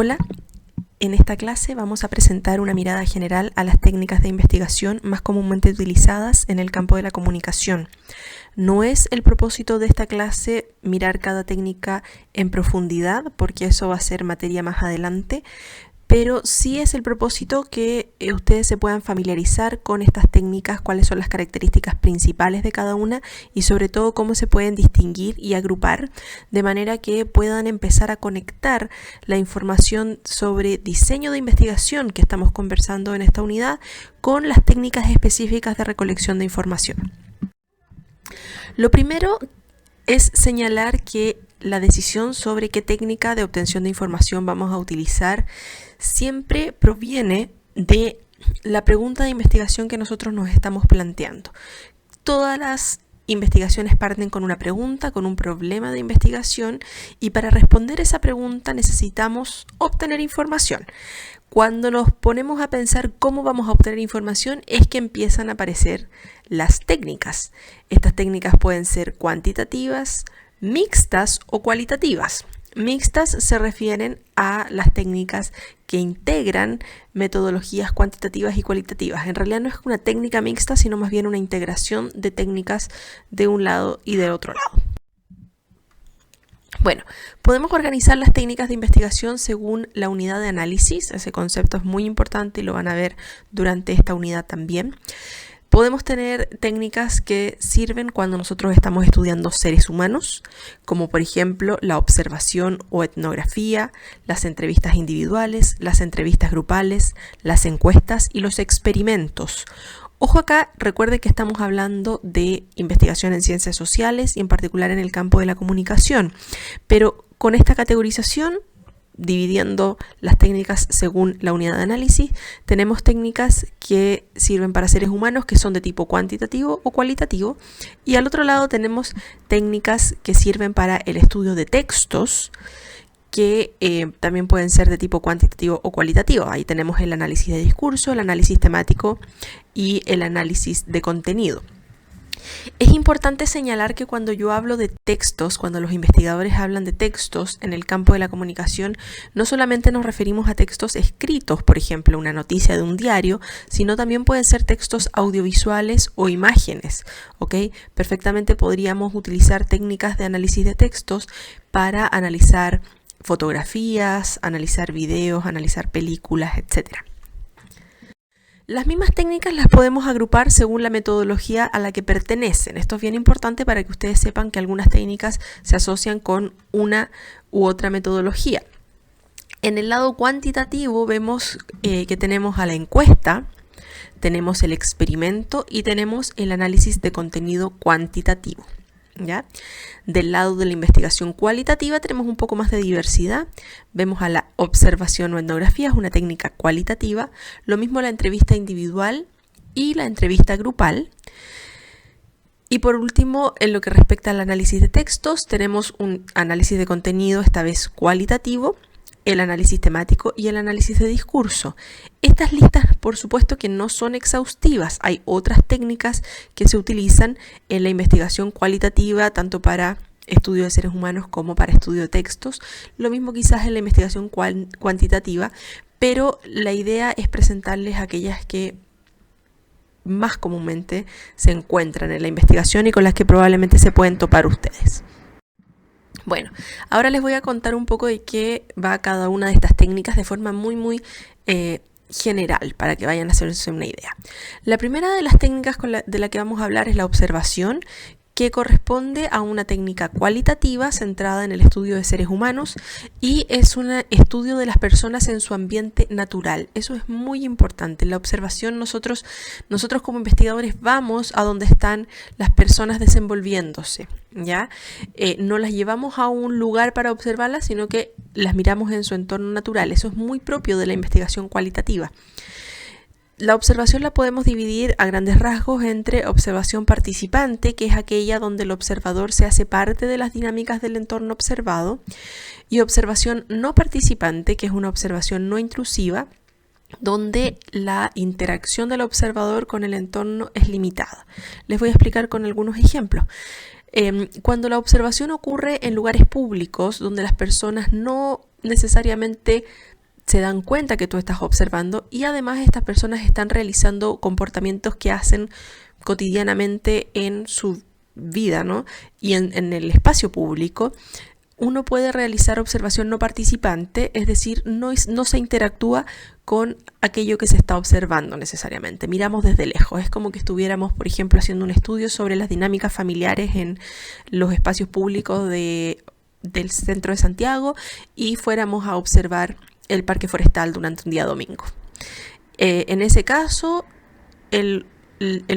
Hola, en esta clase vamos a presentar una mirada general a las técnicas de investigación más comúnmente utilizadas en el campo de la comunicación. No es el propósito de esta clase mirar cada técnica en profundidad, porque eso va a ser materia más adelante, pero sí es el propósito que ustedes se puedan familiarizar con estas técnicas, cuáles son las características principales de cada una y sobre todo cómo se pueden distinguir y agrupar, de manera que puedan empezar a conectar la información sobre diseño de investigación que estamos conversando en esta unidad con las técnicas específicas de recolección de información. Lo primero es señalar que la decisión sobre qué técnica de obtención de información vamos a utilizar siempre proviene de la pregunta de investigación que nosotros nos estamos planteando. Todas las investigaciones parten con una pregunta, con un problema de investigación, y para responder esa pregunta necesitamos obtener información. Cuando nos ponemos a pensar cómo vamos a obtener información es que empiezan a aparecer las técnicas. Estas técnicas pueden ser cuantitativas, mixtas o cualitativas. Mixtas se refieren a las técnicas que integran metodologías cuantitativas y cualitativas. En realidad no es una técnica mixta, sino más bien una integración de técnicas de un lado y del otro lado. Bueno, podemos organizar las técnicas de investigación según la unidad de análisis. Ese concepto es muy importante y lo van a ver durante esta unidad también. Podemos tener técnicas que sirven cuando nosotros estamos estudiando seres humanos, como por ejemplo la observación o etnografía, las entrevistas individuales, las entrevistas grupales, las encuestas y los experimentos. Ojo acá, recuerde que estamos hablando de investigación en ciencias sociales y en particular en el campo de la comunicación, pero con esta categorización, dividiendo las técnicas según la unidad de análisis, tenemos técnicas que sirven para seres humanos que son de tipo cuantitativo o cualitativo, y al otro lado tenemos técnicas que sirven para el estudio de textos que también pueden ser de tipo cuantitativo o cualitativo. Ahí tenemos el análisis de discurso, el análisis temático y el análisis de contenido. Es importante señalar que cuando yo hablo de textos, cuando los investigadores hablan de textos en el campo de la comunicación, no solamente nos referimos a textos escritos, por ejemplo, una noticia de un diario, sino también pueden ser textos audiovisuales o imágenes, ¿ok? Perfectamente podríamos utilizar técnicas de análisis de textos para analizar fotografías, analizar videos, analizar películas, etc. Las mismas técnicas las podemos agrupar según la metodología a la que pertenecen. Esto es bien importante para que ustedes sepan que algunas técnicas se asocian con una u otra metodología. En el lado cuantitativo vemos que tenemos a la encuesta, tenemos el experimento y tenemos el análisis de contenido cuantitativo. ¿Ya? Del lado de la investigación cualitativa tenemos un poco más de diversidad. Vemos a la observación o etnografía, es una técnica cualitativa. Lo mismo la entrevista individual y la entrevista grupal. Y por último, en lo que respecta al análisis de textos, tenemos un análisis de contenido, esta vez cualitativo, el análisis temático y el análisis de discurso. Estas listas, por supuesto, que no son exhaustivas. Hay otras técnicas que se utilizan en la investigación cualitativa, tanto para estudio de seres humanos como para estudio de textos. Lo mismo quizás en la investigación cuantitativa, pero la idea es presentarles aquellas que más comúnmente se encuentran en la investigación y con las que probablemente se pueden topar ustedes. Bueno, ahora les voy a contar un poco de qué va cada una de estas técnicas de forma muy general, para que vayan a hacerse una idea. La primera de las técnicas de la que vamos a hablar es la observación, que corresponde a una técnica cualitativa centrada en el estudio de seres humanos y es un estudio de las personas en su ambiente natural. Eso es muy importante. En la observación nosotros como investigadores vamos a donde están las personas desenvolviéndose, ¿ya? No las llevamos a un lugar para observarlas, sino que las miramos en su entorno natural. Eso es muy propio de la investigación cualitativa. La observación la podemos dividir a grandes rasgos entre observación participante, que es aquella donde el observador se hace parte de las dinámicas del entorno observado, y observación no participante, que es una observación no intrusiva, donde la interacción del observador con el entorno es limitada. Les voy a explicar con algunos ejemplos. Cuando la observación ocurre en lugares públicos donde las personas no necesariamente se dan cuenta que tú estás observando, y además estas personas están realizando comportamientos que hacen cotidianamente en su vida, ¿no? Y en el espacio público. Uno puede realizar observación no participante, es decir, no se interactúa con aquello que se está observando necesariamente. Miramos desde lejos. Es como que estuviéramos, por ejemplo, haciendo un estudio sobre las dinámicas familiares en los espacios públicos del centro de Santiago y fuéramos a observar el parque forestal durante un día domingo. En ese caso, el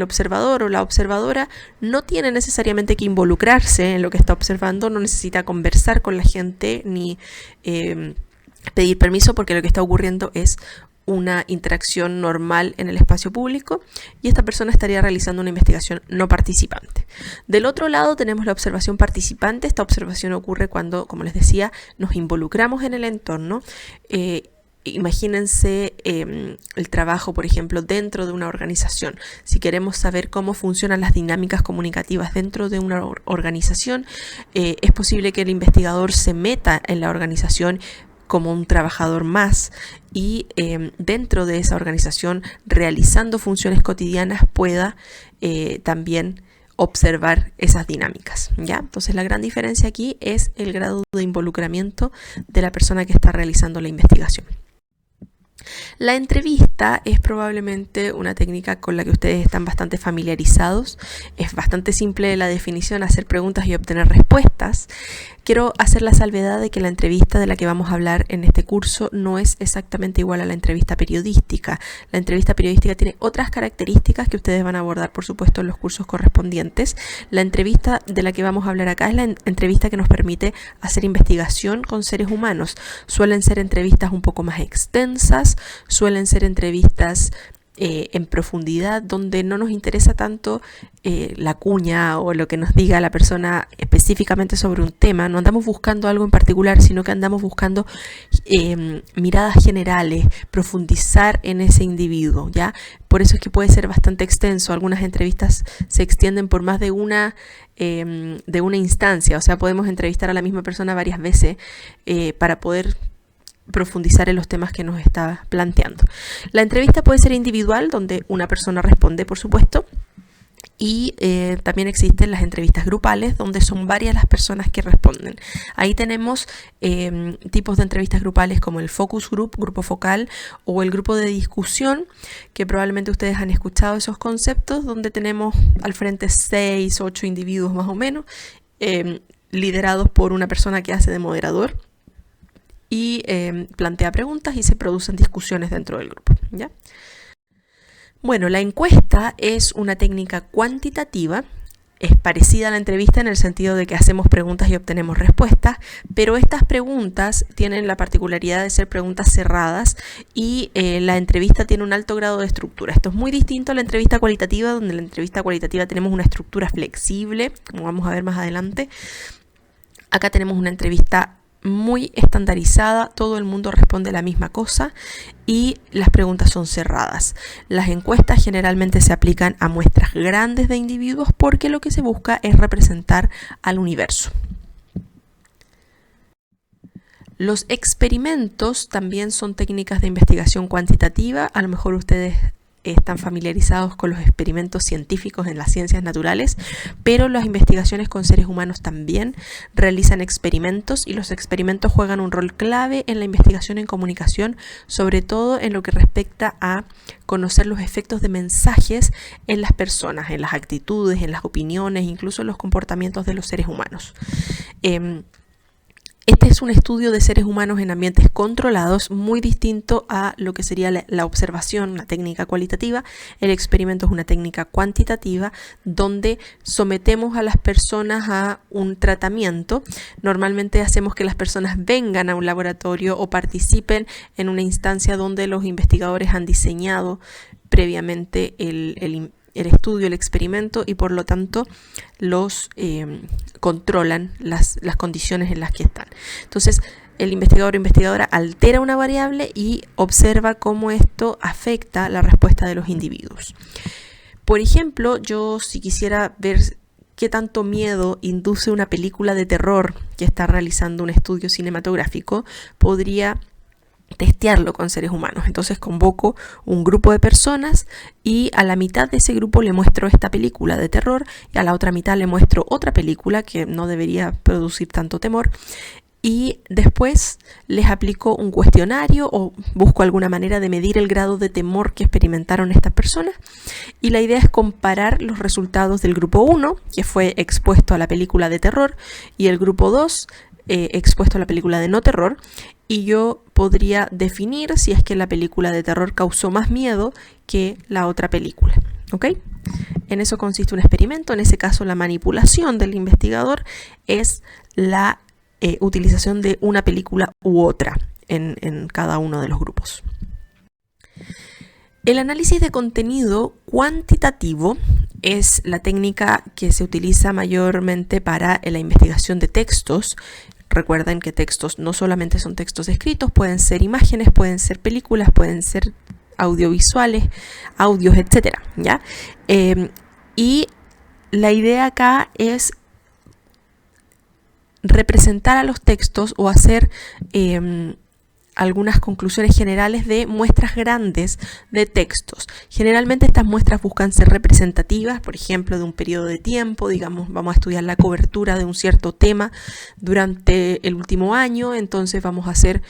observador o la observadora no tiene necesariamente que involucrarse en lo que está observando, no necesita conversar con la gente ni pedir permiso, porque lo que está ocurriendo es una interacción normal en el espacio público y esta persona estaría realizando una investigación no participante. Del otro lado tenemos la observación participante. Esta observación ocurre cuando, como les decía, nos involucramos en el entorno. Imagínense el trabajo, por ejemplo, dentro de una organización. Si queremos saber cómo funcionan las dinámicas comunicativas dentro de una organización, es posible que el investigador se meta en la organización como un trabajador más y dentro de esa organización, realizando funciones cotidianas, pueda también observar esas dinámicas, ¿ya? Entonces la gran diferencia aquí es el grado de involucramiento de la persona que está realizando la investigación. La entrevista es probablemente una técnica con la que ustedes están bastante familiarizados. Es bastante simple la definición: hacer preguntas y obtener respuestas. Quiero hacer la salvedad de que la entrevista de la que vamos a hablar en este curso no es exactamente igual a la entrevista periodística. La entrevista periodística tiene otras características que ustedes van a abordar, por supuesto, en los cursos correspondientes. La entrevista de la que vamos a hablar acá es la entrevista que nos permite hacer investigación con seres humanos. Suelen ser entrevistas un poco más extensas, suelen ser entrevistas en profundidad, donde no nos interesa tanto la cuña o lo que nos diga la persona específicamente sobre un tema. No andamos buscando algo en particular, sino que andamos buscando miradas generales, profundizar en ese individuo, ¿ya? Por eso es que puede ser bastante extenso. Algunas entrevistas se extienden por más de una instancia, o sea, podemos entrevistar a la misma persona varias veces para poder profundizar en los temas que nos está planteando. La entrevista puede ser individual, donde una persona responde, por supuesto, y también existen las entrevistas grupales, donde son varias las personas que responden. Ahí tenemos tipos de entrevistas grupales como el focus group, grupo focal, o el grupo de discusión, que probablemente ustedes han escuchado esos conceptos, donde tenemos al frente 6, 8 individuos más o menos, liderados por una persona que hace de moderador y plantea preguntas y se producen discusiones dentro del grupo, ¿ya? Bueno, la encuesta es una técnica cuantitativa, es parecida a la entrevista en el sentido de que hacemos preguntas y obtenemos respuestas, pero estas preguntas tienen la particularidad de ser preguntas cerradas y la entrevista tiene un alto grado de estructura. Esto es muy distinto a la entrevista cualitativa, donde en la entrevista cualitativa tenemos una estructura flexible, como vamos a ver más adelante. Acá tenemos una entrevista muy estandarizada, todo el mundo responde la misma cosa y las preguntas son cerradas. Las encuestas generalmente se aplican a muestras grandes de individuos porque lo que se busca es representar al universo. Los experimentos también son técnicas de investigación cuantitativa. A lo mejor ustedes están familiarizados con los experimentos científicos en las ciencias naturales, pero las investigaciones con seres humanos también realizan experimentos y los experimentos juegan un rol clave en la investigación en comunicación, sobre todo en lo que respecta a conocer los efectos de mensajes en las personas, en las actitudes, en las opiniones, incluso en los comportamientos de los seres humanos. Este es un estudio de seres humanos en ambientes controlados, muy distinto a lo que sería la observación, una técnica cualitativa. El experimento es una técnica cuantitativa donde sometemos a las personas a un tratamiento. Normalmente hacemos que las personas vengan a un laboratorio o participen en una instancia donde los investigadores han diseñado previamente el estudio, el experimento, y por lo tanto los controlan las condiciones en las que están. Entonces el investigador o investigadora altera una variable y observa cómo esto afecta la respuesta de los individuos. Por ejemplo, yo si quisiera ver qué tanto miedo induce una película de terror que está realizando un estudio cinematográfico, podría testearlo con seres humanos. Entonces convoco un grupo de personas y a la mitad de ese grupo le muestro esta película de terror y a la otra mitad le muestro otra película que no debería producir tanto temor. Y después les aplico un cuestionario o busco alguna manera de medir el grado de temor que experimentaron estas personas. Y la idea es comparar los resultados del grupo 1, que fue expuesto a la película de terror, y el grupo 2, expuesto a la película de no terror. Y yo podría definir si es que la película de terror causó más miedo que la otra película. ¿Ok? En eso consiste un experimento. En ese caso, la manipulación del investigador es la utilización de una película u otra en cada uno de los grupos. El análisis de contenido cuantitativo es la técnica que se utiliza mayormente para la investigación de textos. Recuerden que textos no solamente son textos escritos, pueden ser imágenes, pueden ser películas, pueden ser audiovisuales, audios, etc. ¿Ya? Y la idea acá es representar a los textos o hacer algunas conclusiones generales de muestras grandes de textos. Generalmente estas muestras buscan ser representativas, por ejemplo, de un periodo de tiempo. Digamos, vamos a estudiar la cobertura de un cierto tema durante el último año, entonces vamos a hacer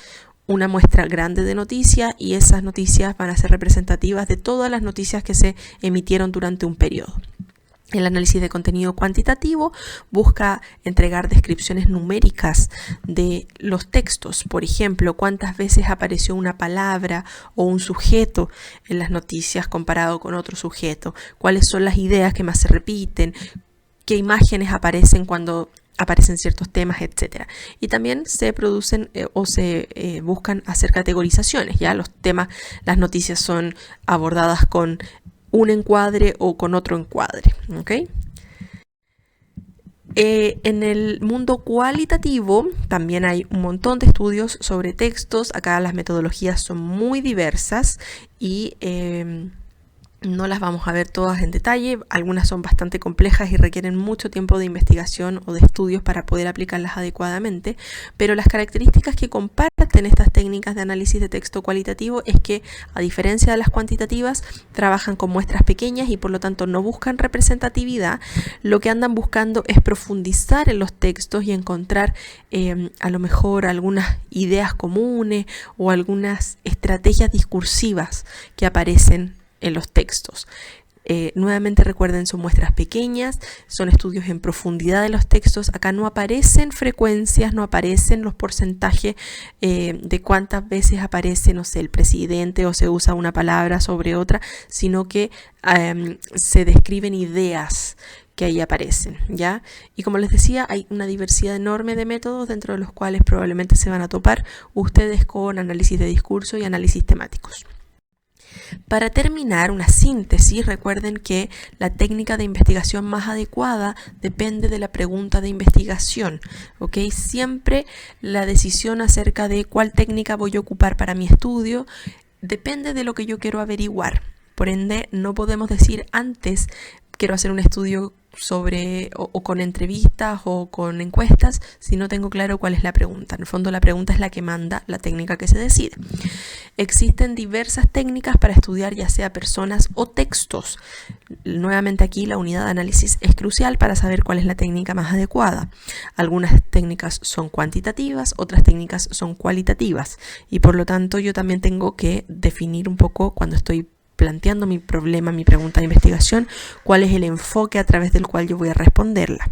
una muestra grande de noticias y esas noticias van a ser representativas de todas las noticias que se emitieron durante un periodo. El análisis de contenido cuantitativo busca entregar descripciones numéricas de los textos. Por ejemplo, cuántas veces apareció una palabra o un sujeto en las noticias comparado con otro sujeto, cuáles son las ideas que más se repiten, qué imágenes aparecen cuando aparecen ciertos temas, etc. Y también se producen o se buscan hacer categorizaciones. Ya los temas, las noticias son abordadas con un encuadre o con otro encuadre. ¿Okay? En el mundo cualitativo también hay un montón de estudios sobre textos. Acá las metodologías son muy diversas y no las vamos a ver todas en detalle. Algunas son bastante complejas y requieren mucho tiempo de investigación o de estudios para poder aplicarlas adecuadamente, pero las características que comparten estas técnicas de análisis de texto cualitativo es que, a diferencia de las cuantitativas, trabajan con muestras pequeñas y por lo tanto no buscan representatividad. Lo que andan buscando es profundizar en los textos y encontrar a lo mejor algunas ideas comunes o algunas estrategias discursivas que aparecen en los textos. Nuevamente recuerden, son muestras pequeñas, son estudios en profundidad de los textos. Acá no aparecen frecuencias, no aparecen los porcentajes de cuántas veces aparece, no sé, el presidente o se usa una palabra sobre otra, sino que se describen ideas que ahí aparecen, ¿ya? Y como les decía, hay una diversidad enorme de métodos dentro de los cuales probablemente se van a topar ustedes con análisis de discurso y análisis temáticos. Para terminar, una síntesis, recuerden que la técnica de investigación más adecuada depende de la pregunta de investigación, ¿ok? Siempre la decisión acerca de cuál técnica voy a ocupar para mi estudio depende de lo que yo quiero averiguar. Por ende, no podemos decir antes quiero hacer un estudio sobre o con entrevistas o con encuestas si no tengo claro cuál es la pregunta. En el fondo, la pregunta es la que manda la técnica que se decide. Existen diversas técnicas para estudiar ya sea personas o textos. Nuevamente aquí la unidad de análisis es crucial para saber cuál es la técnica más adecuada. Algunas técnicas son cuantitativas, otras técnicas son cualitativas y por lo tanto yo también tengo que definir un poco cuando estoy planteando mi problema, mi pregunta de investigación, cuál es el enfoque a través del cual yo voy a responderla.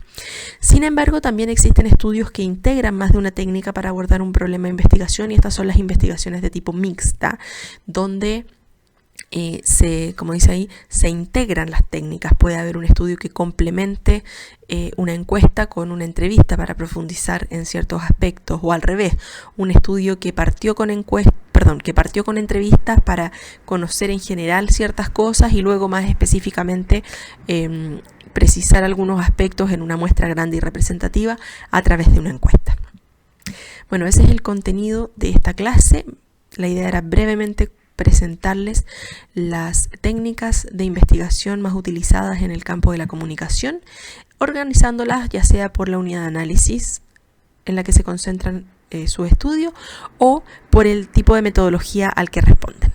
Sin embargo, también existen estudios que integran más de una técnica para abordar un problema de investigación y estas son las investigaciones de tipo mixta, donde como dice ahí, se integran las técnicas. Puede haber un estudio que complemente una encuesta con una entrevista para profundizar en ciertos aspectos o al revés, un estudio que partió con entrevistas para conocer en general ciertas cosas y luego más específicamente precisar algunos aspectos en una muestra grande y representativa a través de una encuesta. Bueno, ese es el contenido de esta clase. La idea era brevemente presentarles las técnicas de investigación más utilizadas en el campo de la comunicación. organizándolas ya sea por la unidad de análisis en la que se concentran su estudio o por el tipo de metodología al que responden.